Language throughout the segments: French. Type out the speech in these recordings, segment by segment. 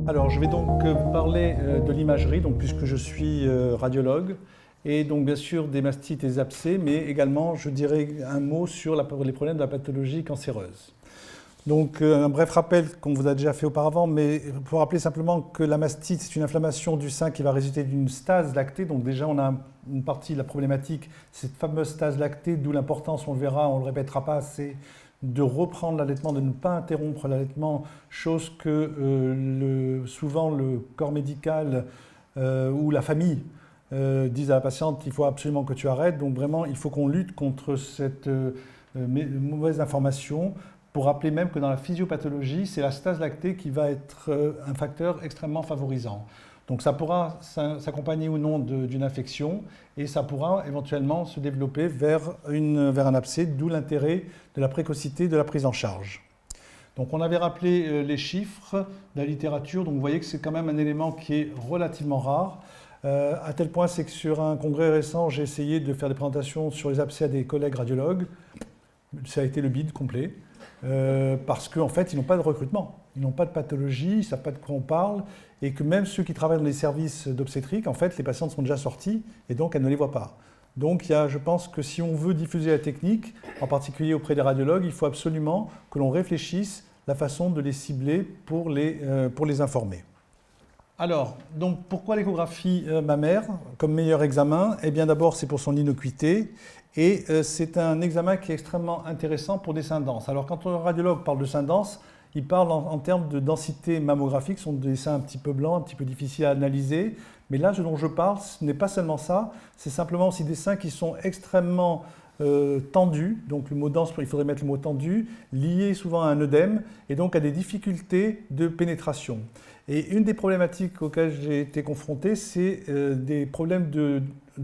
Alors, je vais donc vous parler de l'imagerie, puisque je suis radiologue, et donc bien sûr des mastites et des abcès, mais également je dirais un mot sur les problèmes de la pathologie cancéreuse. Donc un bref rappel qu'on vous a déjà fait auparavant, mais pour rappeler simplement que la mastite, c'est une inflammation du sein qui va résulter d'une stase lactée. Donc déjà, on a une partie de la problématique, cette fameuse stase lactée, d'où l'importance, on le verra, on ne le répétera pas assez, de reprendre l'allaitement, de ne pas interrompre l'allaitement, chose que souvent le corps médical ou la famille disent à la patiente, il faut absolument que tu arrêtes. Donc vraiment, il faut qu'on lutte contre cette mauvaise information, pour rappeler même que dans la physiopathologie, c'est la stase lactée qui va être un facteur extrêmement favorisant. Donc ça pourra s'accompagner ou non d'une infection et ça pourra éventuellement se développer vers un abcès, d'où l'intérêt de la précocité de la prise en charge. Donc on avait rappelé les chiffres de la littérature, donc vous voyez que c'est quand même un élément qui est relativement rare. À tel point, c'est que sur un congrès récent, j'ai essayé de faire des présentations sur les abcès à des collègues radiologues. Ça a été le bide complet. Parce qu'en fait, ils n'ont pas de recrutement, ils n'ont pas de pathologie, ils ne savent pas de quoi on parle, et que même ceux qui travaillent dans les services d'obstétrique, en fait, les patientes sont déjà sorties, et donc elles ne les voient pas. Donc je pense que si on veut diffuser la technique, en particulier auprès des radiologues, il faut absolument que l'on réfléchisse la façon de les cibler pour les informer. Alors, donc pourquoi l'échographie mammaire comme meilleur examen? Eh bien d'abord, c'est pour son innocuité. Et c'est un examen qui est extrêmement intéressant pour des seins denses. Alors quand un radiologue parle de seins denses, il parle en termes de densité mammographique, ce sont des seins un petit peu blancs, un petit peu difficiles à analyser. Mais là, ce dont je parle, ce n'est pas seulement ça, c'est simplement aussi des seins qui sont extrêmement tendus, donc le mot dense, il faudrait mettre le mot tendu, liés souvent à un œdème et donc à des difficultés de pénétration. Et une des problématiques auxquelles j'ai été confronté, c'est des problèmes de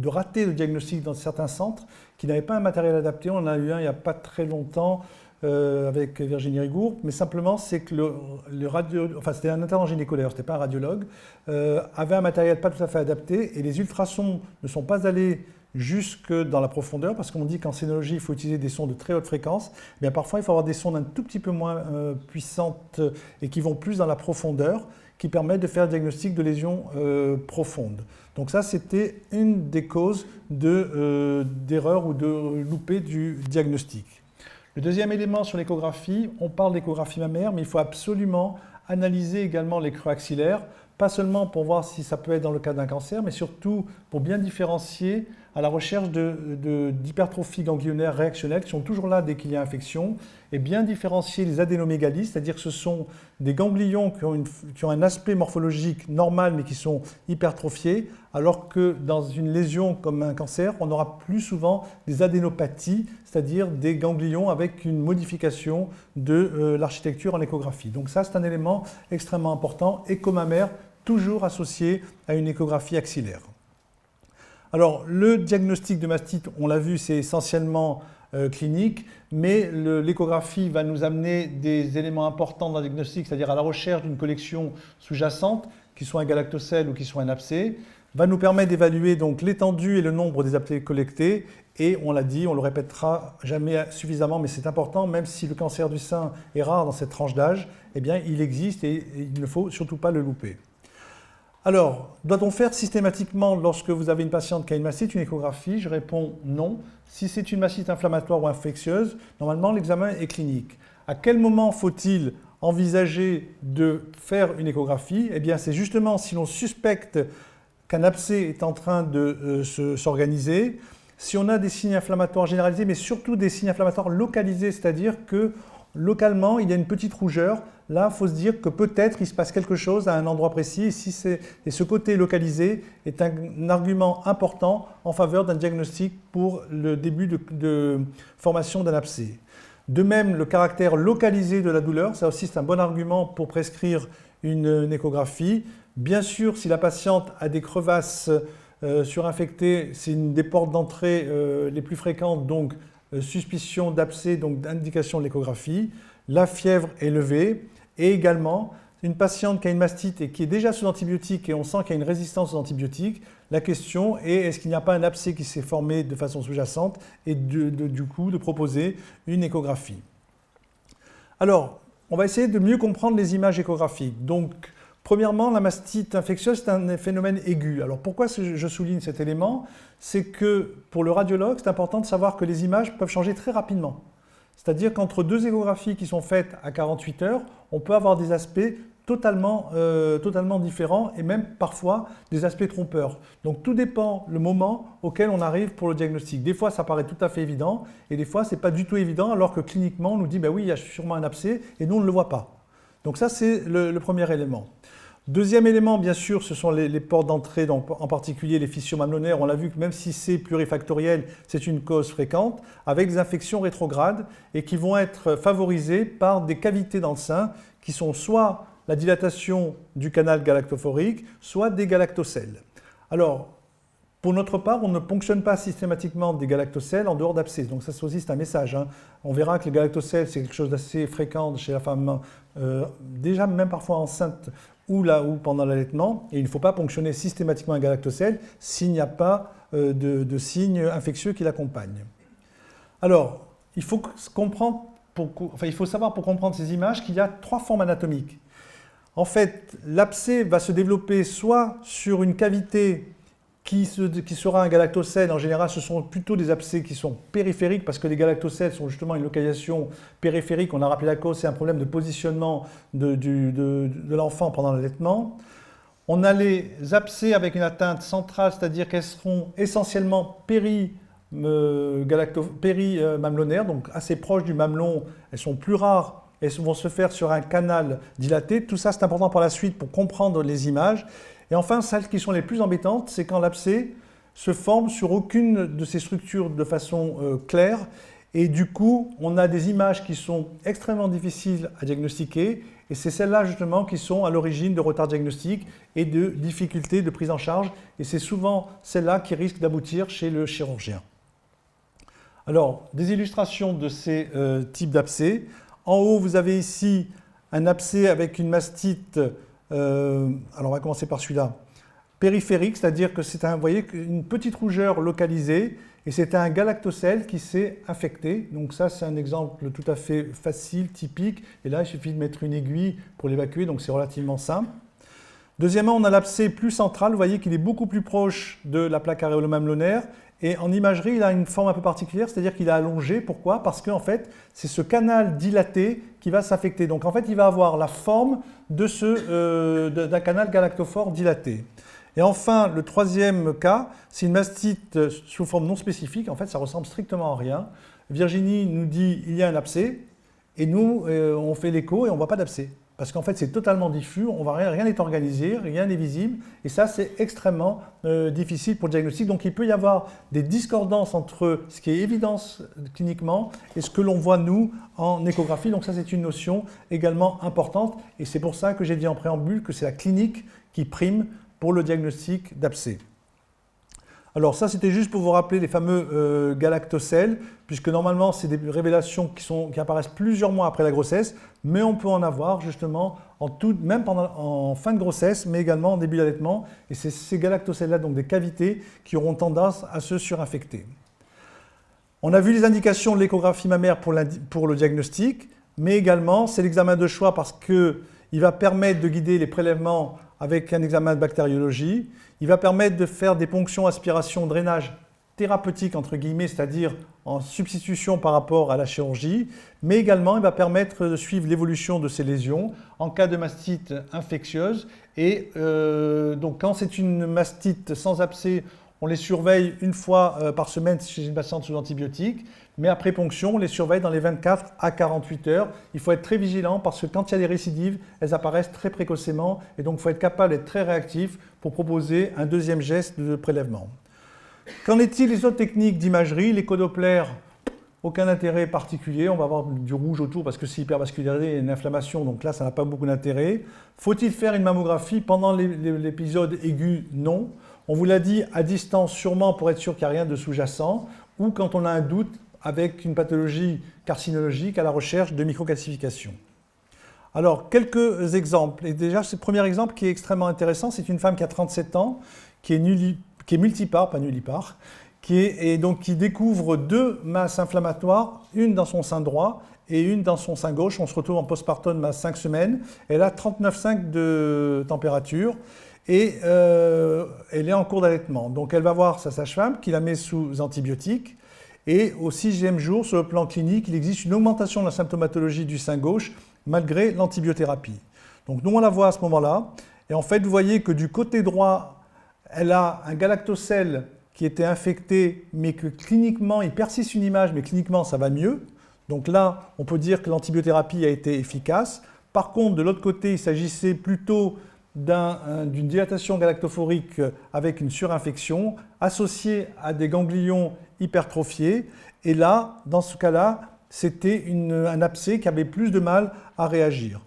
raté de diagnostic dans certains centres qui n'avaient pas un matériel adapté. On en a eu un il n'y a pas très longtemps avec Virginie Rigour, mais simplement c'est que c'était un interne gynéco d'ailleurs, c'était pas un radiologue, avait un matériel pas tout à fait adapté et les ultrasons ne sont pas allés jusque dans la profondeur, parce qu'on dit qu'en scénologie, il faut utiliser des sondes de très haute fréquence. Bien, parfois, il faut avoir des sondes un tout petit peu moins puissantes et qui vont plus dans la profondeur, qui permettent de faire un diagnostic de lésions profondes. Donc ça, c'était une des causes d'erreur ou de loupé du diagnostic. Le deuxième élément sur l'échographie, on parle d'échographie mammaire, mais il faut absolument analyser également les creux axillaires, pas seulement pour voir si ça peut être dans le cas d'un cancer, mais surtout pour bien différencier à la recherche d'hypertrophie ganglionnaire réactionnelle qui sont toujours là dès qu'il y a infection, et bien différencier les adénomégalies, c'est-à-dire que ce sont des ganglions qui ont un aspect morphologique normal mais qui sont hypertrophiés, alors que dans une lésion comme un cancer, on aura plus souvent des adénopathies, c'est-à-dire des ganglions avec une modification de l'architecture en échographie. Donc ça, c'est un élément extrêmement important, écho-mammaire, toujours associé à une échographie axillaire. Alors, le diagnostic de mastite, on l'a vu, c'est essentiellement clinique, mais l'échographie va nous amener des éléments importants dans le diagnostic, c'est-à-dire à la recherche d'une collection sous-jacente, qui soit un galactocèle ou qui soit un abcès, va nous permettre d'évaluer donc l'étendue et le nombre des abcès collectés, et on l'a dit, on le répétera jamais suffisamment, mais c'est important, même si le cancer du sein est rare dans cette tranche d'âge, eh bien il existe et il ne faut surtout pas le louper. Alors, doit-on faire systématiquement, lorsque vous avez une patiente qui a une mastite, une échographie? Je réponds non. Si c'est une mastite inflammatoire ou infectieuse, normalement l'examen est clinique. À quel moment faut-il envisager de faire une échographie? Eh bien, c'est justement si l'on suspecte qu'un abcès est en train de s'organiser, si on a des signes inflammatoires généralisés, mais surtout des signes inflammatoires localisés, c'est-à-dire que localement, il y a une petite rougeur. Là, il faut se dire que peut-être il se passe quelque chose à un endroit précis et ce côté localisé est un argument important en faveur d'un diagnostic pour le début de formation d'un abcès. De même, le caractère localisé de la douleur, ça aussi c'est un bon argument pour prescrire une échographie. Bien sûr, si la patiente a des crevasses surinfectées, c'est une des portes d'entrée les plus fréquentes, donc suspicion d'abcès, donc d'indication de l'échographie, la fièvre élevée, et également une patiente qui a une mastite et qui est déjà sous antibiotiques et on sent qu'il y a une résistance aux antibiotiques, la question est est-ce qu'il n'y a pas un abcès qui s'est formé de façon sous-jacente et du coup de proposer une échographie. Alors, on va essayer de mieux comprendre les images échographiques. Donc, Premièrement, la mastite infectieuse, c'est un phénomène aigu. Alors pourquoi je souligne cet élément? C'est que pour le radiologue, c'est important de savoir que les images peuvent changer très rapidement. C'est-à-dire qu'entre deux échographies qui sont faites à 48 heures, on peut avoir des aspects totalement différents et même parfois des aspects trompeurs. Donc tout dépend le moment auquel on arrive pour le diagnostic. Des fois, ça paraît tout à fait évident et des fois, ce n'est pas du tout évident alors que cliniquement, on nous dit « ben oui, il y a sûrement un abcès » et nous, on ne le voit pas. Donc ça, c'est le premier élément. Deuxième élément, bien sûr, ce sont les portes d'entrée, donc en particulier les fissures mamelonnaires. On l'a vu que même si c'est plurifactoriel, c'est une cause fréquente, avec des infections rétrogrades et qui vont être favorisées par des cavités dans le sein qui sont soit la dilatation du canal galactophorique, soit des galactocèles. Alors, pour notre part, on ne ponctionne pas systématiquement des galactocèles en dehors d'abcès. Donc ça aussi, c'est un message. On verra que les galactocèles, c'est quelque chose d'assez fréquent chez la femme, déjà même parfois enceinte ou pendant l'allaitement. Et il ne faut pas ponctionner systématiquement un galactocèle s'il n'y a pas de signes infectieux qui l'accompagnent. Alors, il faut savoir pour comprendre ces images qu'il y a 3 formes anatomiques. En fait, l'abcès va se développer soit sur une cavité qui sera un galactocèle. En général, ce sont plutôt des abcès qui sont périphériques parce que les galactocèles sont justement une localisation périphérique. On a rappelé la cause, c'est un problème de positionnement de l'enfant pendant l'allaitement. On a les abcès avec une atteinte centrale, c'est-à-dire qu'elles seront essentiellement péri-mamelonnaires, donc assez proches du mamelon. Elles sont plus rares. Elles vont se faire sur un canal dilaté. Tout ça, c'est important pour la suite pour comprendre les images. Et enfin, celles qui sont les plus embêtantes, c'est quand l'abcès se forme sur aucune de ces structures de façon claire. Et du coup, on a des images qui sont extrêmement difficiles à diagnostiquer. Et c'est celles-là, justement, qui sont à l'origine de retards diagnostiques et de difficultés de prise en charge. Et c'est souvent celles-là qui risquent d'aboutir chez le chirurgien. Alors, des illustrations de ces types d'abcès. En haut, vous avez ici un abcès avec une mastite. Alors on va commencer par celui-là. Périphérique, c'est-à-dire que c'est vous voyez, une petite rougeur localisée et c'est un galactocèle qui s'est infecté. Donc ça, c'est un exemple tout à fait facile, typique. Et là, il suffit de mettre une aiguille pour l'évacuer, donc c'est relativement simple. Deuxièmement, on a l'abcès plus central. Vous voyez qu'il est beaucoup plus proche de la plaque aréolo-mamelonnaire. Et en imagerie, il a une forme un peu particulière, c'est-à-dire qu'il est allongé. Pourquoi? Parce qu'en fait, c'est ce canal dilaté qui va s'affecter. Donc en fait, il va avoir la forme d'un canal galactophore dilaté. Et enfin, le troisième cas, c'est une mastite sous forme non spécifique. En fait, ça ressemble strictement à rien. Virginie nous dit il y a un abcès, et nous, on fait l'écho et on ne voit pas d'abcès. Parce qu'en fait, c'est totalement diffus, rien n'est organisé, rien n'est visible, et ça, c'est extrêmement difficile pour le diagnostic. Donc, il peut y avoir des discordances entre ce qui est évidence cliniquement et ce que l'on voit, nous, en échographie. Donc, ça, c'est une notion également importante, et c'est pour ça que j'ai dit en préambule que c'est la clinique qui prime pour le diagnostic d'abcès. Alors ça, c'était juste pour vous rappeler les fameux galactocèles, puisque normalement, c'est des révélations qui apparaissent plusieurs mois après la grossesse, mais on peut en avoir justement même en fin de grossesse, mais également en début d'allaitement. Et c'est ces galactocèles-là, donc des cavités, qui auront tendance à se surinfecter. On a vu les indications de l'échographie mammaire pour le diagnostic, mais également, c'est l'examen de choix parce qu'il va permettre de guider les prélèvements avec un examen de bactériologie. Il va permettre de faire des ponctions, aspiration, drainage thérapeutique, entre guillemets, c'est-à-dire en substitution par rapport à la chirurgie, mais également il va permettre de suivre l'évolution de ces lésions en cas de mastite infectieuse. Et donc quand c'est une mastite sans abcès, on les surveille une fois par semaine chez une patiente sous antibiotiques, mais après ponction, on les surveille dans les 24 à 48 heures. Il faut être très vigilant parce que quand il y a des récidives, elles apparaissent très précocement et donc il faut être capable d'être très réactif pour proposer un deuxième geste de prélèvement. Qu'en est-il des autres techniques d'imagerie? L'échodoppler, aucun intérêt particulier. On va avoir du rouge autour parce que c'est hypervascularisé et une inflammation, donc là, ça n'a pas beaucoup d'intérêt. Faut-il faire une mammographie pendant l'épisode aigu? Non. On vous l'a dit, à distance sûrement pour être sûr qu'il n'y a rien de sous-jacent ou quand on a un doute avec une pathologie carcinologique à la recherche de microcalcification. Alors, quelques exemples. Et déjà, ce premier exemple qui est extrêmement intéressant, c'est une femme qui a 37 ans, qui est multipare, pas nullipare, qui découvre 2 masses inflammatoires, une dans son sein droit et une dans son sein gauche. On se retrouve en postpartum à 5 semaines. Elle a 39,5 de température et elle est en cours d'allaitement. Donc elle va voir sa sage-femme qui la met sous antibiotiques. Et au 6e jour, sur le plan clinique, il existe une augmentation de la symptomatologie du sein gauche malgré l'antibiothérapie. Donc nous, on la voit à ce moment-là. Et en fait, vous voyez que du côté droit, elle a un galactocèle qui était infecté, mais que cliniquement, il persiste une image, mais cliniquement, ça va mieux. Donc là, on peut dire que l'antibiothérapie a été efficace. Par contre, de l'autre côté, il s'agissait plutôt d'une dilatation galactophorique avec une surinfection associée à des ganglions hypertrophiés. Et là, dans ce cas-là, c'était un abcès qui avait plus de mal à réagir.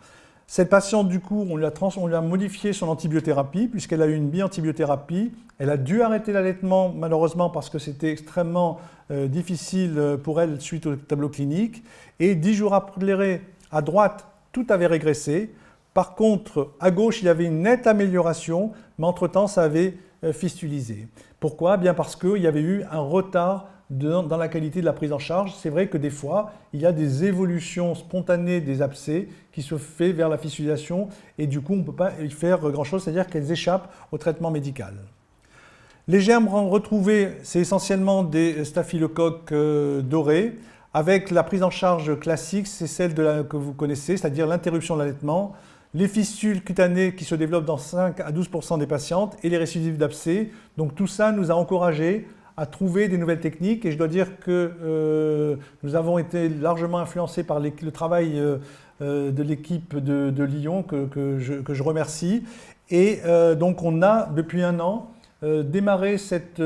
Cette patiente, du coup, on lui a modifié son antibiothérapie puisqu'elle a eu une bi-antibiothérapie. Elle a dû arrêter l'allaitement, malheureusement, parce que c'était extrêmement difficile pour elle suite au tableau clinique. Et 10 jours après, à droite, tout avait régressé. Par contre, à gauche, il y avait une nette amélioration, mais entre-temps, ça avait fistulisé. Pourquoi? Bien parce qu'il y avait eu un retard dans la qualité de la prise en charge. C'est vrai que des fois, il y a des évolutions spontanées des abcès qui se font vers la fistulisation et du coup, on ne peut pas y faire grand-chose, c'est-à-dire qu'elles échappent au traitement médical. Les germes retrouvés, c'est essentiellement des staphylocoques dorés. Avec la prise en charge classique, c'est celle que vous connaissez, c'est-à-dire l'interruption de l'allaitement, les fistules cutanées qui se développent dans 5 à 12% des patientes et les récidives d'abcès. Donc tout ça nous a encouragés à trouver des nouvelles techniques et je dois dire que nous avons été largement influencés par le travail de l'équipe de Lyon que je remercie. Et donc on a depuis 1 an démarré cette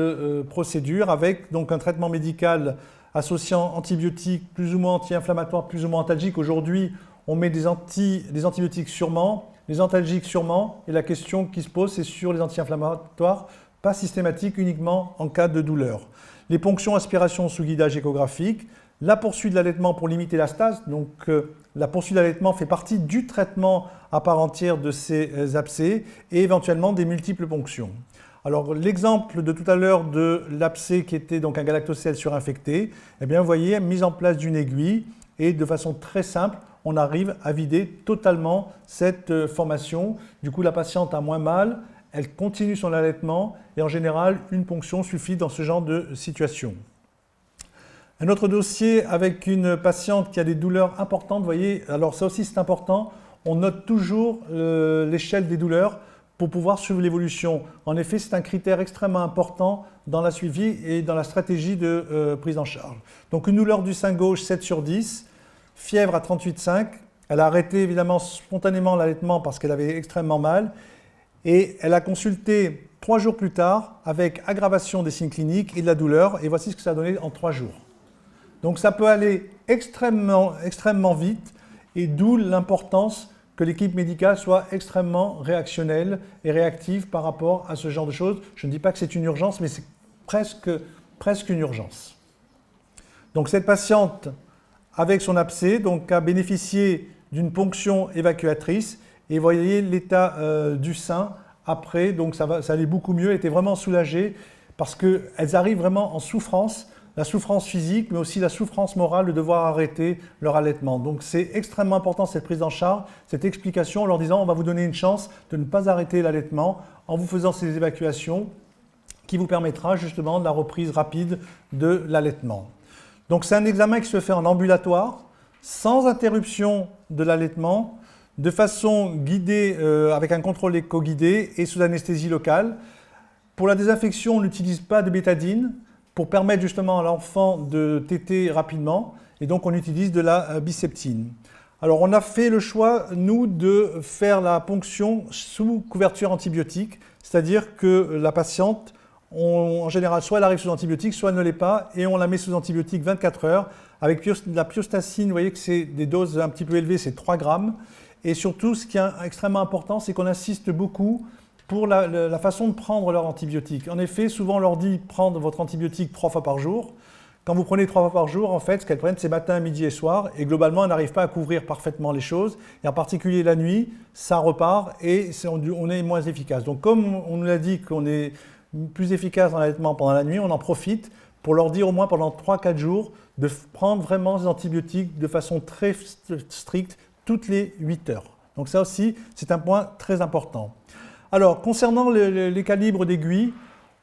procédure avec donc un traitement médical associant antibiotiques plus ou moins anti-inflammatoires, plus ou moins antalgiques. Aujourd'hui, on met des antibiotiques sûrement, des antalgiques sûrement, et la question qui se pose, c'est sur les anti-inflammatoires, pas systématiques, uniquement en cas de douleur. Les ponctions aspiration sous guidage échographique, la poursuite de l'allaitement pour limiter la stase, donc la poursuite de l'allaitement fait partie du traitement à part entière de ces abcès, et éventuellement des multiples ponctions. Alors l'exemple de tout à l'heure de l'abcès qui était donc un galactocèle surinfecté, eh bien vous voyez, mise en place d'une aiguille, et de façon très simple, on arrive à vider totalement cette formation. Du coup, la patiente a moins mal, elle continue son allaitement et en général, une ponction suffit dans ce genre de situation. Un autre dossier avec une patiente qui a des douleurs importantes, vous voyez, alors ça aussi c'est important, on note toujours l'échelle des douleurs pour pouvoir suivre l'évolution. En effet, c'est un critère extrêmement important dans la suivi et dans la stratégie de prise en charge. Donc une douleur du sein gauche 7/10, fièvre à 38,5. Elle a arrêté évidemment spontanément l'allaitement parce qu'elle avait extrêmement mal. Et elle a consulté 3 jours plus tard avec aggravation des signes cliniques et de la douleur. Et voici ce que ça a donné en 3 jours. Donc ça peut aller extrêmement vite et d'où l'importance que l'équipe médicale soit extrêmement réactionnelle et réactive par rapport à ce genre de choses. Je ne dis pas que c'est une urgence, mais c'est presque une urgence. Donc cette patiente avec son abcès, donc a bénéficié d'une ponction évacuatrice et vous voyez l'état du sein après, donc ça allait beaucoup mieux, elle était vraiment soulagée parce qu'elles arrivent vraiment en souffrance, la souffrance physique mais aussi la souffrance morale de devoir arrêter leur allaitement. Donc c'est extrêmement important cette prise en charge, cette explication en leur disant on va vous donner une chance de ne pas arrêter l'allaitement en vous faisant ces évacuations qui vous permettra justement de la reprise rapide de l'allaitement. Donc c'est un examen qui se fait en ambulatoire, sans interruption de l'allaitement, de façon guidée avec un contrôle éco-guidé et sous anesthésie locale. Pour la désinfection, on n'utilise pas de bétadine pour permettre justement à l'enfant de téter rapidement et donc on utilise de la biseptine. Alors on a fait le choix, nous, de faire la ponction sous couverture antibiotique, c'est-à-dire que la patiente, en général, soit elle arrive sous antibiotiques, soit elle ne l'est pas, et on la met sous antibiotiques 24 heures. Avec la pyostacine, vous voyez que c'est des doses un petit peu élevées, c'est 3 grammes. Et surtout, ce qui est extrêmement important, c'est qu'on insiste beaucoup pour la façon de prendre leur antibiotique. En effet, souvent on leur dit prendre votre antibiotique 3 fois par jour. Quand vous prenez 3 fois par jour, en fait, ce qu'elles prennent, c'est matin, midi et soir. Et globalement, elles n'arrivent pas à couvrir parfaitement les choses. Et en particulier la nuit, ça repart et on est moins efficace. Donc comme on nous a dit qu'on est plus efficace dans l'allaitement pendant la nuit, on en profite pour leur dire au moins pendant 3-4 jours de prendre vraiment des antibiotiques de façon très stricte toutes les 8 heures. Donc ça aussi, c'est un point très important. Alors, concernant les calibres d'aiguilles,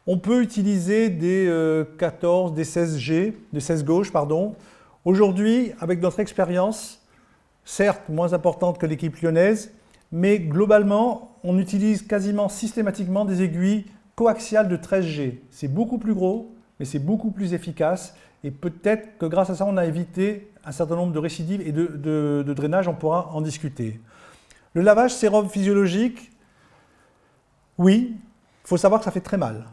on peut utiliser des 14, des 16G, des 16 gauche, pardon. Aujourd'hui, avec notre expérience, certes moins importante que l'équipe lyonnaise, mais globalement, on utilise quasiment systématiquement des aiguilles coaxiales de 13G. C'est beaucoup plus gros, mais c'est beaucoup plus efficace. Et peut-être que grâce à ça, on a évité un certain nombre de récidives et de drainage, on pourra en discuter. Le lavage sérum physiologique, oui, il faut savoir que ça fait très mal.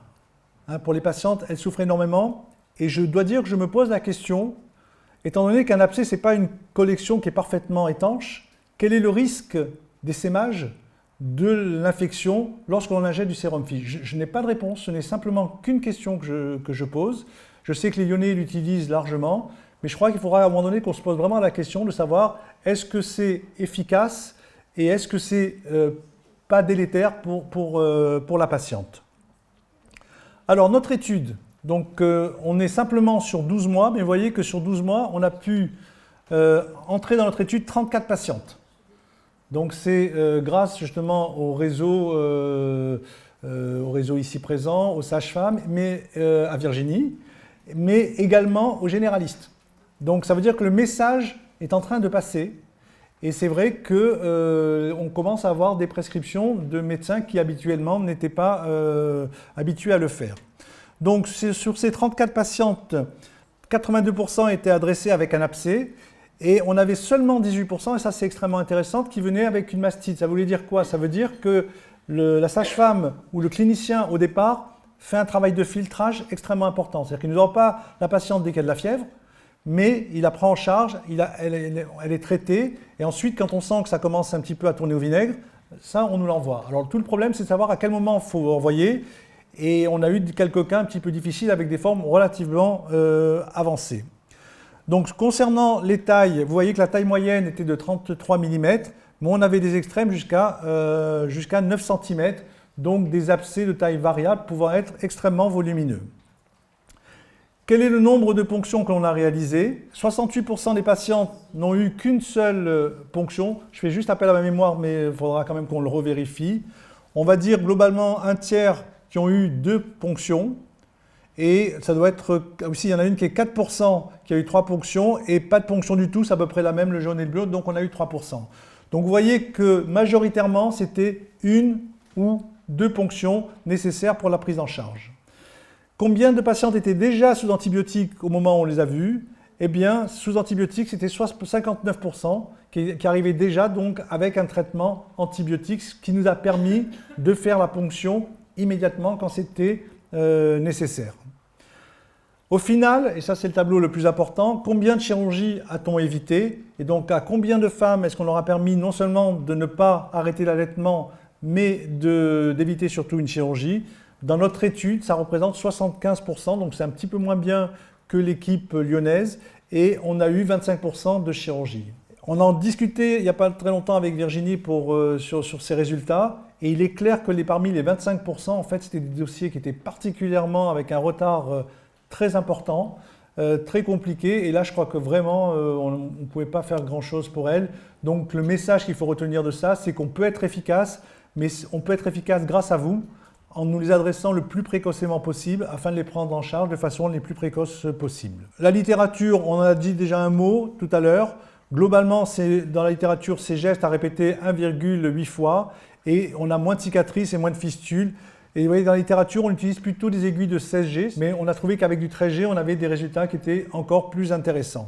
Pour les patientes, elles souffrent énormément. Et je dois dire que je me pose la question, étant donné qu'un abcès, ce n'est pas une collection qui est parfaitement étanche, quel est le risque d'essaimage de l'infection lorsqu'on injecte du sérum phy? Je n'ai pas de réponse, ce n'est simplement qu'une question que je pose. Je sais que les Lyonnais l'utilisent largement, mais je crois qu'il faudra à un moment donné qu'on se pose vraiment la question de savoir est-ce que c'est efficace et est-ce que c'est pas délétère pour la patiente. Alors notre étude, donc on est simplement sur 12 mois, mais vous voyez que sur 12 mois, on a pu entrer dans notre étude 34 patientes. Donc c'est grâce justement au réseau ici présent, aux sages-femmes, mais à Virginie, mais également aux généralistes. Donc ça veut dire que le message est en train de passer. Et c'est vrai qu'on commence à avoir des prescriptions de médecins qui habituellement n'étaient pas habitués à le faire. Donc sur ces 34 patientes, 82% étaient adressées avec un abcès et on avait seulement 18%, et ça c'est extrêmement intéressant, qui venaient avec une mastite. Ça voulait dire quoi? Ça veut dire que la sage-femme ou le clinicien au départ fait un travail de filtrage extrêmement important. C'est-à-dire qu'il ne dort pas la patiente dès qu'elle a de la fièvre, mais il la prend en charge, elle est traitée, et ensuite, quand on sent que ça commence un petit peu à tourner au vinaigre, ça, on nous l'envoie. Alors, tout le problème, c'est de savoir à quel moment il faut envoyer, et on a eu quelques cas un petit peu difficiles avec des formes relativement avancées. Donc, concernant les tailles, vous voyez que la taille moyenne était de 33 mm, mais on avait des extrêmes jusqu'à 9 cm, donc des abcès de taille variable pouvant être extrêmement volumineux. Quel est le nombre de ponctions que l'on a réalisées? 68% des patients n'ont eu qu'une seule ponction. Je fais juste appel à ma mémoire, mais il faudra quand même qu'on le revérifie. On va dire globalement un tiers qui ont eu 2 ponctions. Et ça doit être aussi, il y en a une qui est 4% qui a eu 3 ponctions et pas de ponction du tout, c'est à peu près la même, le jaune et le bleu, donc on a eu 3%. Donc vous voyez que majoritairement, c'était 1 ou 2 ponctions nécessaires pour la prise en charge. Combien de patientes étaient déjà sous antibiotiques au moment où on les a vues? Eh bien, sous antibiotiques, c'était 59% qui arrivaient déjà donc avec un traitement antibiotique, ce qui nous a permis de faire la ponction immédiatement quand c'était nécessaire. Au final, et ça c'est le tableau le plus important, combien de chirurgies a-t-on évité? Et donc à combien de femmes est-ce qu'on leur a permis non seulement de ne pas arrêter l'allaitement, mais d'éviter surtout une chirurgie? Dans notre étude, ça représente 75%, donc c'est un petit peu moins bien que l'équipe lyonnaise, et on a eu 25% de chirurgie. On en discutait il n'y a pas très longtemps avec Virginie sur ces résultats, et il est clair que parmi les 25%, en fait, c'était des dossiers qui étaient particulièrement avec un retard très important, très compliqué, et là je crois que vraiment on ne pouvait pas faire grand-chose pour elles. Donc le message qu'il faut retenir de ça, c'est qu'on peut être efficace, mais on peut être efficace grâce à vous, en nous les adressant le plus précocement possible afin de les prendre en charge de façon les plus précoces possible. La littérature, on en a dit déjà un mot tout à l'heure. Globalement, dans la littérature, ces gestes à répéter 1,8 fois et on a moins de cicatrices et moins de fistules. Et vous voyez, dans la littérature, on utilise plutôt des aiguilles de 16G, mais on a trouvé qu'avec du 13G, on avait des résultats qui étaient encore plus intéressants.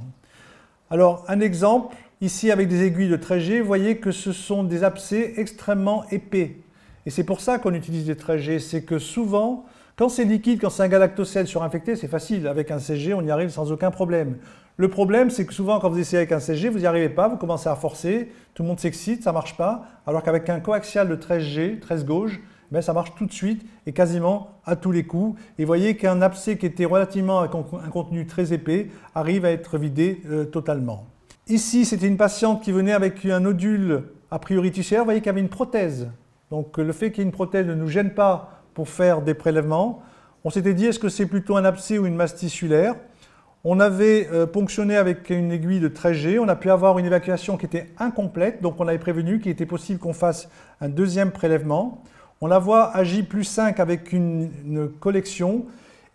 Alors, un exemple, ici avec des aiguilles de 13G, vous voyez que ce sont des abcès extrêmement épais. Et c'est pour ça qu'on utilise des 13G, c'est que souvent, quand c'est liquide, quand c'est un galactocèle surinfecté, c'est facile. Avec un 16G, on y arrive sans aucun problème. Le problème, c'est que souvent, quand vous essayez avec un 16G, vous n'y arrivez pas, vous commencez à forcer, tout le monde s'excite, ça ne marche pas. Alors qu'avec un coaxial de 13G, 13 gauge, ben, ça marche tout de suite et quasiment à tous les coups. Et vous voyez qu'un abcès qui était relativement avec un contenu très épais arrive à être vidé totalement. Ici, c'était une patiente qui venait avec un nodule a priori tusséaire. Vous voyez qu'il y avait une prothèse. Donc le fait qu'il y ait une prothèse ne nous gêne pas pour faire des prélèvements. On s'était dit, est-ce que c'est plutôt un abcès ou une masse tissulaire? On avait ponctionné avec une aiguille de 13G, on a pu avoir une évacuation qui était incomplète, donc on avait prévenu qu'il était possible qu'on fasse un deuxième prélèvement. On la voit à J+5 avec une collection,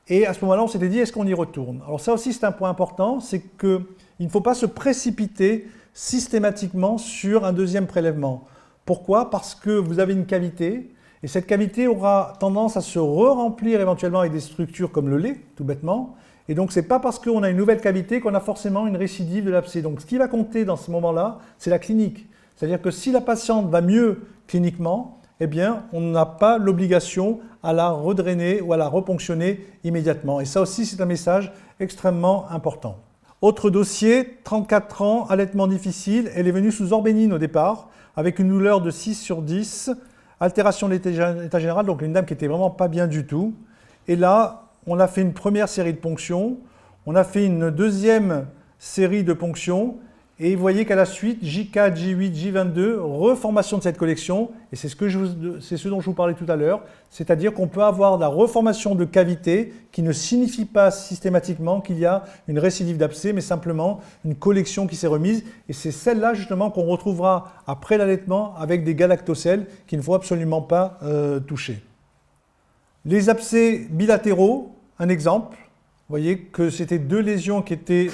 et à ce moment-là, on s'était dit, est-ce qu'on y retourne? Alors ça aussi, c'est un point important, c'est qu'il ne faut pas se précipiter systématiquement sur un deuxième prélèvement. Pourquoi? Parce que vous avez une cavité, et cette cavité aura tendance à se re-remplir éventuellement avec des structures comme le lait, tout bêtement. Et donc, ce n'est pas parce qu'on a une nouvelle cavité qu'on a forcément une récidive de l'abcès. Donc, ce qui va compter dans ce moment-là, c'est la clinique. C'est-à-dire que si la patiente va mieux cliniquement, eh bien, on n'a pas l'obligation à la redrainer ou à la reponctionner immédiatement. Et ça aussi, c'est un message extrêmement important. Autre dossier, 34 ans, allaitement difficile. Elle est venue sous orbénine au départ, avec une douleur de 6/10, altération de l'état général, donc une dame qui n'était vraiment pas bien du tout. Et là, on a fait une première série de ponctions, on a fait une deuxième série de ponctions, et vous voyez qu'à la suite, J4, J8, J22, reformation de cette collection, et c'est ce dont je vous parlais tout à l'heure, c'est-à-dire qu'on peut avoir de la reformation de cavité qui ne signifie pas systématiquement qu'il y a une récidive d'abcès, mais simplement une collection qui s'est remise, et c'est celle-là justement qu'on retrouvera après l'allaitement avec des galactocèles qu'il ne faut absolument pas toucher. Les abcès bilatéraux, un exemple, vous voyez que c'était deux lésions qui étaient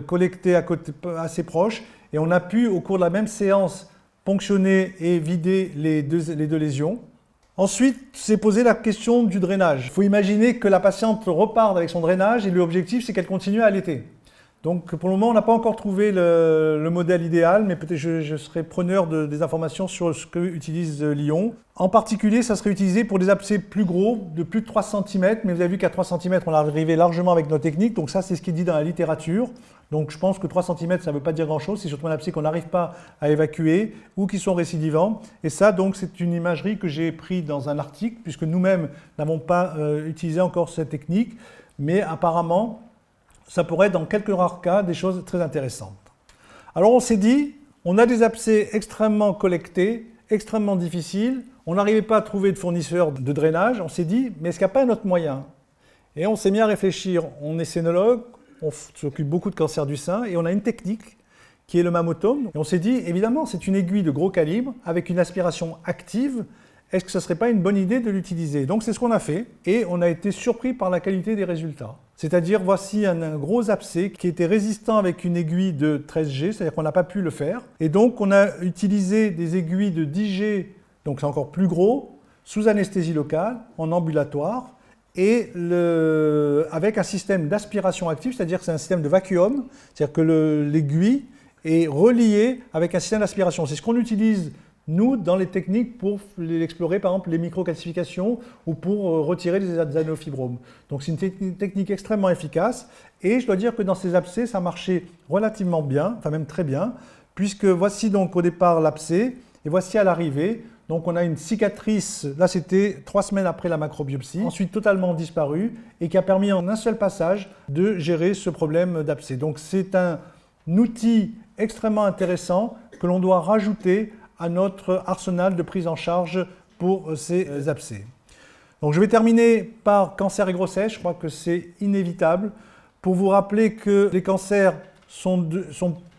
collectées à côté, assez proches, et on a pu, au cours de la même séance, ponctionner et vider les deux lésions. Ensuite, s'est posé la question du drainage. Il faut imaginer que la patiente reparte avec son drainage, et l'objectif, c'est qu'elle continue à allaiter. Donc, pour le moment, on n'a pas encore trouvé le modèle idéal, mais peut-être je serai preneur des informations sur ce que utilise Lyon. En particulier, ça serait utilisé pour des abcès plus gros, de plus de 3 cm, mais vous avez vu qu'à 3 cm, on arrivait largement avec nos techniques, donc ça, c'est ce qui est dit dans la littérature. Donc, je pense que 3 cm, ça ne veut pas dire grand-chose, c'est surtout un abcès qu'on n'arrive pas à évacuer ou qui sont récidivants. Et ça, donc, c'est une imagerie que j'ai prise dans un article, puisque nous-mêmes n'avons pas utilisé encore cette technique, mais apparemment, ça pourrait être dans quelques rares cas des choses très intéressantes. Alors on s'est dit, on a des abcès extrêmement collectés, extrêmement difficiles, on n'arrivait pas à trouver de fournisseur de drainage, on s'est dit, mais est-ce qu'il n'y a pas un autre moyen? Et on s'est mis à réfléchir, on est scénologue, on s'occupe beaucoup de cancer du sein, et on a une technique qui est le mammotome. Et on s'est dit, évidemment, c'est une aiguille de gros calibre, avec une aspiration active, est-ce que ce ne serait pas une bonne idée de l'utiliser? Donc c'est ce qu'on a fait, et on a été surpris par la qualité des résultats. C'est-à-dire, voici un gros abcès qui était résistant avec une aiguille de 13G, c'est-à-dire qu'on n'a pas pu le faire. Et donc, on a utilisé des aiguilles de 10G, donc c'est encore plus gros, sous anesthésie locale, en ambulatoire, et avec un système d'aspiration active, c'est-à-dire que c'est un système de vacuum, c'est-à-dire que l'aiguille est reliée avec un système d'aspiration. C'est ce qu'on utilise nous, dans les techniques pour explorer, par exemple, les microcalcifications ou pour retirer les adénofibromes. Donc c'est une technique extrêmement efficace et je dois dire que dans ces abcès, ça marchait relativement bien, enfin même très bien, puisque voici donc au départ l'abcès et voici à l'arrivée. Donc on a une cicatrice, là c'était 3 semaines après la macrobiopsie, ensuite totalement disparue et qui a permis en un seul passage de gérer ce problème d'abcès. Donc c'est un outil extrêmement intéressant que l'on doit rajouter à notre arsenal de prise en charge pour ces abcès. Donc je vais terminer par cancer et grossesse, je crois que c'est inévitable, pour vous rappeler que les cancers sont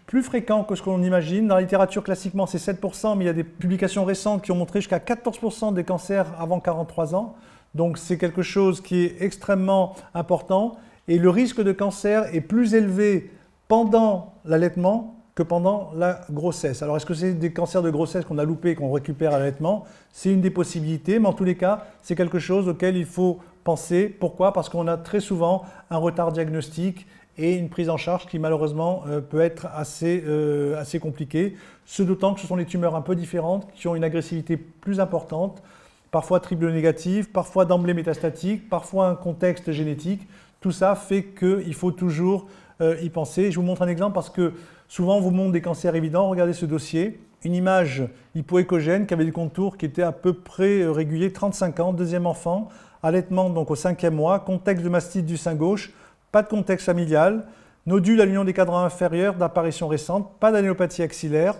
plus fréquents que ce qu'on imagine. Dans la littérature, classiquement, c'est 7%, mais il y a des publications récentes qui ont montré jusqu'à 14% des cancers avant 43 ans. Donc c'est quelque chose qui est extrêmement important. Et le risque de cancer est plus élevé pendant l'allaitement que pendant la grossesse. Alors, est-ce que c'est des cancers de grossesse qu'on a loupés et qu'on récupère à l'allaitement? C'est une des possibilités, mais en tous les cas, c'est quelque chose auquel il faut penser. Pourquoi? Parce qu'on a très souvent un retard diagnostique et une prise en charge qui, malheureusement, peut être assez compliquée. Ce d'autant que ce sont des tumeurs un peu différentes, qui ont une agressivité plus importante, parfois triple négative, parfois d'emblée métastatique, parfois un contexte génétique. Tout ça fait qu'il faut toujours y penser. Je vous montre un exemple parce que souvent, on vous montre des cancers évidents. Regardez ce dossier. Une image hypoécogène qui avait des contours qui étaient à peu près réguliers. 35 ans, deuxième enfant, allaitement donc au 5e mois, contexte de mastite du sein gauche, pas de contexte familial, nodule à l'union des cadrans inférieurs d'apparition récente, pas d'adénopathie axillaire.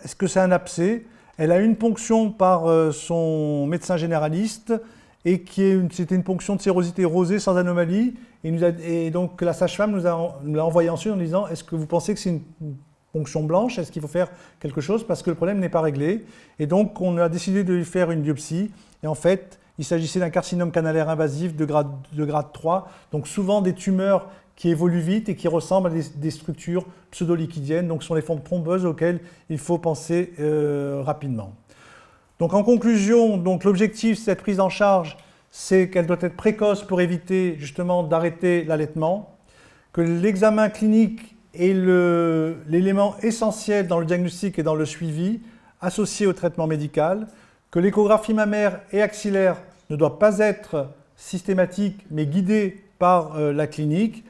Est-ce que c'est un abcès? Elle a une ponction par son médecin généraliste et c'était une ponction de sérosité rosée sans anomalie. Et donc la sage-femme nous l'a envoyé ensuite en disant: est-ce que vous pensez que c'est une ponction blanche? Est-ce qu'il faut faire quelque chose parce que le problème n'est pas réglé? Et donc on a décidé de lui faire une biopsie. Et en fait, il s'agissait d'un carcinome canalaire invasif de grade 3, donc souvent des tumeurs qui évoluent vite et qui ressemblent à des structures pseudo-liquidiennes. Donc ce sont les formes thrombeuses auxquelles il faut penser rapidement. Donc en conclusion, l'objectif de cette prise en charge, c'est qu'elle doit être précoce pour éviter justement d'arrêter l'allaitement, que l'examen clinique est l'élément essentiel dans le diagnostic et dans le suivi associé au traitement médical, que l'échographie mammaire et axillaire ne doit pas être systématique mais guidée par la clinique,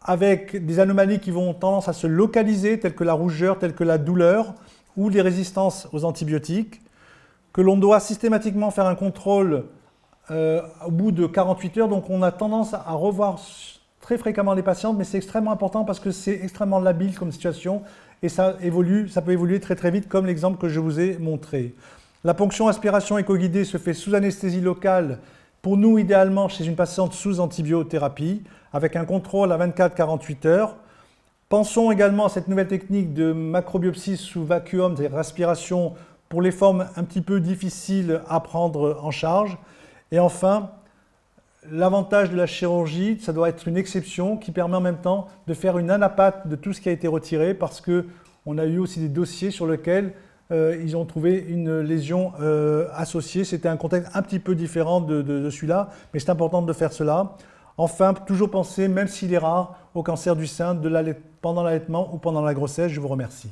avec des anomalies qui vont tendance à se localiser, telles que la rougeur, telles que la douleur ou les résistances aux antibiotiques, que l'on doit systématiquement faire un contrôle au bout de 48 heures. Donc on a tendance à revoir très fréquemment les patientes, mais c'est extrêmement important parce que c'est extrêmement labile comme situation et ça peut évoluer très très vite, comme l'exemple que je vous ai montré. La ponction aspiration éco-guidée se fait sous anesthésie locale, pour nous idéalement chez une patiente sous antibiothérapie, avec un contrôle à 24-48 heures. Pensons également à cette nouvelle technique de macrobiopsie sous vacuum, c'est-à-dire respiration, pour les formes un petit peu difficiles à prendre en charge. Et enfin, l'avantage de la chirurgie, ça doit être une exception qui permet en même temps de faire une anapathe de tout ce qui a été retiré, parce qu'on a eu aussi des dossiers sur lesquels ils ont trouvé une lésion associée. C'était un contexte un petit peu différent de celui-là, mais c'est important de faire cela. Enfin, toujours penser, même s'il est rare, au cancer du sein pendant l'allaitement ou pendant la grossesse. Je vous remercie.